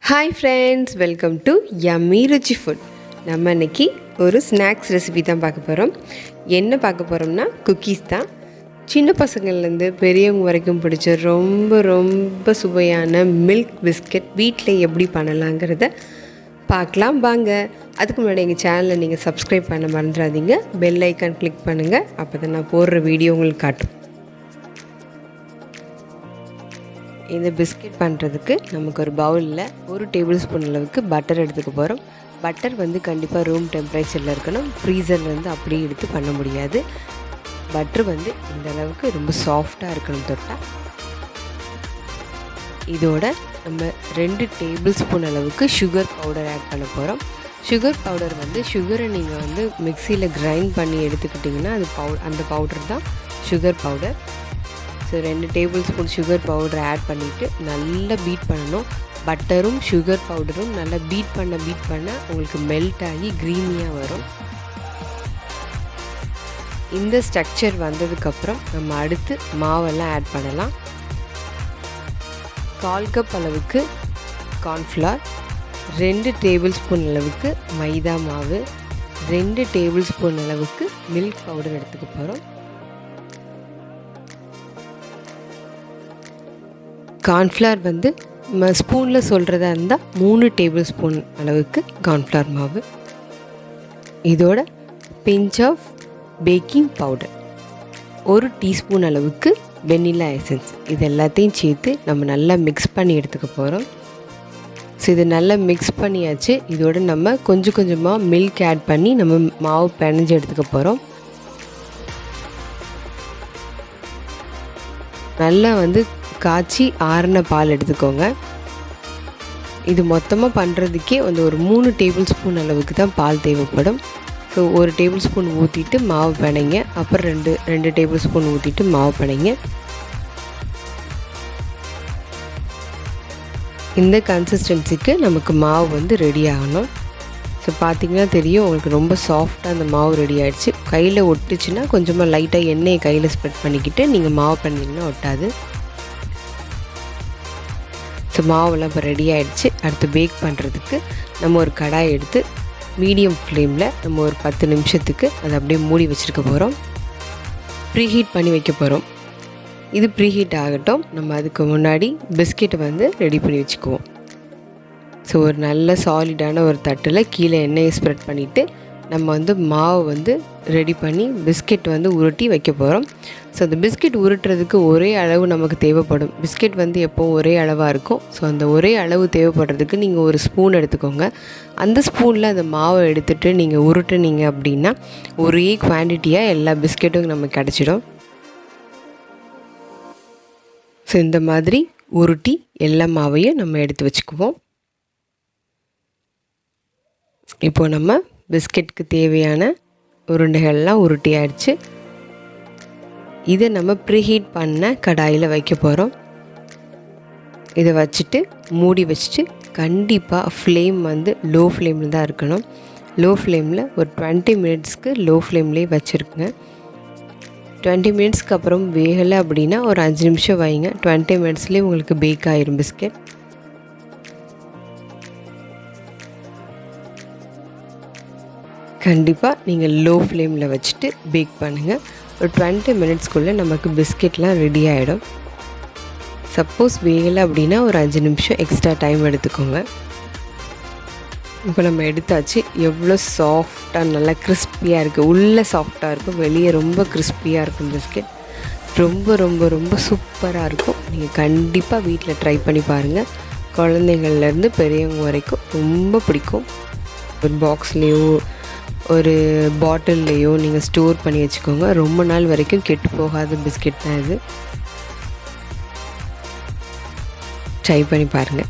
Hi friends, welcome to yummy Ruchi food. நம்ம இன்றைக்கி ஒரு ஸ்நாக்ஸ் ரெசிபி தான் பார்க்க போகிறோம். என்ன பார்க்க போகிறோம்னா குக்கீஸ் தான். சின்ன பசங்கள்லேருந்து பெரியவங்க வரைக்கும் பிடிச்ச ரொம்ப ரொம்ப சுவையான மில்க் பிஸ்கட் வீட்டில் எப்படி பண்ணலாங்கிறத பார்க்கலாம் வாங்க. அதுக்கு முன்னாடி எங்கள் சேனலை நீங்கள் சப்ஸ்கிரைப் பண்ண மறந்துடாதீங்க. பெல் ஐக்கான் கிளிக் பண்ணுங்கள். அப்போ தான் நான் போடுற வீடியோ உங்களுக்கு காட்டும். இந்த பிஸ்கெட் பண்ணுறதுக்கு நமக்கு ஒரு பவுலில் 1 டேபிள் ஸ்பூன் அளவுக்கு பட்டர் எடுத்துக்க போகிறோம். பட்டர் கண்டிப்பாக ரூம் டெம்பரேச்சரில் இருக்கணும். ஃப்ரீசர்லேருந்து அப்படியே எடுத்து பண்ண முடியாது. பட்டர் இந்த அளவுக்கு ரொம்ப சாஃப்டாக இருக்கணும் தொட்டால். இதோட நம்ம 2 டேபிள் ஸ்பூன் அளவுக்கு சுகர் பவுடர் ஆட் பண்ண போகிறோம். சுகர் பவுடர் சுகரை நீங்கள் மிக்சியில் கிரைண்ட் பண்ணி எடுத்துக்கிட்டிங்கன்னா அந்த பவுடர் தான் sugar powder. So 2 table spoon sugar பவுடரை ஆட் பண்ணிவிட்டு நல்லா பீட் பண்ணணும். பட்டரும் சுகர் பவுடரும் நல்லா பீட் பண்ண உங்களுக்கு மெல்ட் ஆகி க்ரீமியாக வரும். இந்த ஸ்ட்ரக்சர் வந்ததுக்கப்புறம் நம்ம அடுத்து மாவெல்லாம் ஆட் பண்ணலாம். 1/4 கப் அளவுக்கு கார்ன்ஃப்ளவர், 2 டேபிள் ஸ்பூன் அளவுக்கு மைதா மாவு, 2 டேபிள் ஸ்பூன் அளவுக்கு மில்க் பவுடர் எடுத்துக்க போகிறோம். கார்ன்ஃப்ளவர் ஸ்பூனில் சொல்கிறதா இருந்தால் 3 டேபிள் ஸ்பூன் அளவுக்கு கார்ன்ஃப்ளவர் மாவு. இதோட pinch of baking powder, 1 teaspoon அளவுக்கு வெனிலா எசன்ஸ். இது எல்லாத்தையும் சேர்த்து நம்ம நல்லா மிக்ஸ் பண்ணி எடுத்துக்க போகிறோம். ஸோ இது நல்லா மிக்ஸ் பண்ணியாச்சு. இதோட நம்ம கொஞ்சம் கொஞ்சமாக மில்க் ஆட் பண்ணி நம்ம மாவு பிணைஞ்சு எடுத்துக்க போகிறோம். நல்லா காய்ச்சி ஆறின பால் எடுத்துக்கோங்க. இது மொத்தமாக பண்ணுறதுக்கே ஒரு 3 டேபிள் ஸ்பூன் அளவுக்கு தான் பால் தேவைப்படும். ஸோ 1 டேபிள் ஸ்பூன் ஊற்றிட்டு மாவு பிணைங்க. அப்புறம் 2 டேபிள் ஸ்பூன் ஊற்றிட்டு மாவு பிணைங்க. இந்த கன்சிஸ்டன்சிக்கு நமக்கு மாவு ரெடி ஆகணும். ஸோ பார்த்திங்கன்னா தெரியும், உங்களுக்கு ரொம்ப சாஃப்டாக அந்த மாவு ரெடி ஆகிடுச்சு. கையில் ஒட்டுச்சுன்னா கொஞ்சமாக லைட்டாக எண்ணெயை கையில் ஸ்ப்ரெட் பண்ணிக்கிட்டு நீங்கள் மாவு பண்ணிங்கன்னா ஒட்டாது. ஸோ மாவெல்லாம் இப்போ ரெடி ஆகிடுச்சு. அடுத்து பேக் பண்ணுறதுக்கு நம்ம ஒரு கடாய் எடுத்து மீடியம் ஃப்ளேமில் நம்ம ஒரு 10 நிமிஷத்துக்கு அதை அப்படியே மூடி வச்சுருக்க போகிறோம். ப்ரீஹீட் பண்ணி வைக்க போகிறோம். இது ப்ரீஹீட் ஆகட்டும். நம்ம அதுக்கு முன்னாடி பிஸ்கெட்டை ரெடி பண்ணி வச்சுக்குவோம். ஸோ ஒரு நல்ல சாலிடான ஒரு தட்டில் கீழே எண்ணெயை ஸ்ப்ரெட் பண்ணிவிட்டு நம்ம மாவு ரெடி பண்ணி பிஸ்கெட் உருட்டி வைக்க போகிறோம். ஸோ அந்த பிஸ்கெட் உருட்டுறதுக்கு ஒரே அளவு நமக்கு தேவைப்படும். பிஸ்கெட் எப்போவும் ஒரே அளவாக இருக்கும். ஸோ அந்த ஒரே அளவு தேவைப்படுறதுக்கு நீங்கள் ஒரு ஸ்பூன் எடுத்துக்கோங்க. அந்த ஸ்பூனில் அந்த மாவை எடுத்துகிட்டு நீங்கள் உருட்டுனீங்க அப்படின்னா ஒரே குவான்டிட்டியாக எல்லா பிஸ்கெட்டும் நமக்கு கிடச்சிடும். ஸோ இந்த மாதிரி உருட்டி எல்லா மாவையும் நம்ம எடுத்து வச்சுக்குவோம். இப்போது நம்ம பிஸ்கெட்டுக்கு தேவையான உருண்டைகள்லாம் உருட்டி ஆயிடுச்சு. இதை நம்ம ப்ரீஹீட் பண்ண கடாயில் வைக்க போகிறோம். இதை வச்சுட்டு மூடி வச்சுட்டு கண்டிப்பாக ஃப்ளேம் லோ ஃப்ளேமில் தான் இருக்கணும். லோ ஃப்ளேமில் ஒரு 20 மினிட்ஸ்க்கு லோ ஃப்ளேம்லேயே வச்சுருக்குங்க. 20 மினிட்ஸ்க்கு அப்புறம் வேகலை அப்படின்னா ஒரு 5 நிமிஷம் வைங்க. 20 மினிட்ஸ்லேயே உங்களுக்கு பேக் ஆயிரும் பிஸ்கெட். கண்டிப்பாக நீங்கள் லோ ஃப்ளேமில் வச்சுட்டு பேக் பண்ணுங்கள். ஒரு 20 மினிட்ஸ்க்குள்ளே நமக்கு பிஸ்கெட்லாம் ரெடி ஆகிடும். சப்போஸ் வேகலை அப்படின்னா ஒரு 5 நிமிஷம் எக்ஸ்ட்ரா டைம் எடுத்துக்கோங்க. இப்போ நம்ம எடுத்தாச்சு. எவ்வளோ சாஃப்டாக நல்லா கிறிஸ்பியாக இருக்குது. உள்ளே சாஃப்டாக இருக்கும், வெளியே ரொம்ப கிறிஸ்பியாக இருக்கும். பிஸ்கெட் ரொம்ப ரொம்ப ரொம்ப சூப்பராக இருக்கும். நீங்கள் கண்டிப்பாக வீட்டில் ட்ரை பண்ணி பாருங்கள். குழந்தைங்கள்லேருந்து பெரியவங்க வரைக்கும் ரொம்ப பிடிக்கும். ஒரு பாக்ஸ்லேயோ ஒரு பாட்டில்லையோ நீங்கள் ஸ்டோர் பண்ணி வச்சுக்கோங்க. ரொம்ப நாள் வரைக்கும் கெட்டு போகாத பிஸ்கெட் தான் இது. ட்ரை பண்ணி பாருங்கள்.